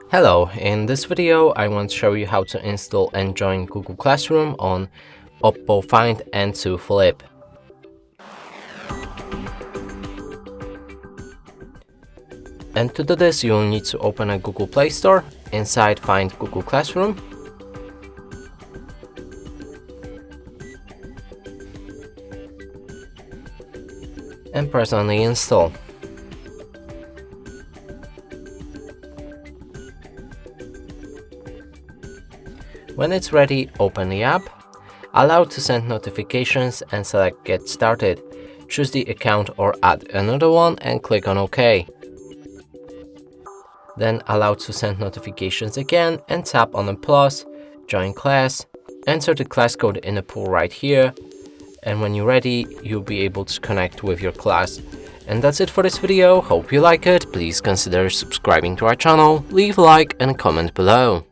Hello, in this video I want to show you how to install and join Google Classroom on OPPO Find N2 Flip. And to do this, you'll need to open a Google Play Store, inside find Google Classroom, and press on the install. When it's ready, open the app, allow to send notifications and select Get Started. Choose the account or add another one and click on OK. Then allow to send notifications again and tap on the plus, join class, enter the class code in the pool right here, and when you're ready, you'll be able to connect with your class. And that's it for this video. Hope you like it. Please consider subscribing to our channel, leave a like and comment below.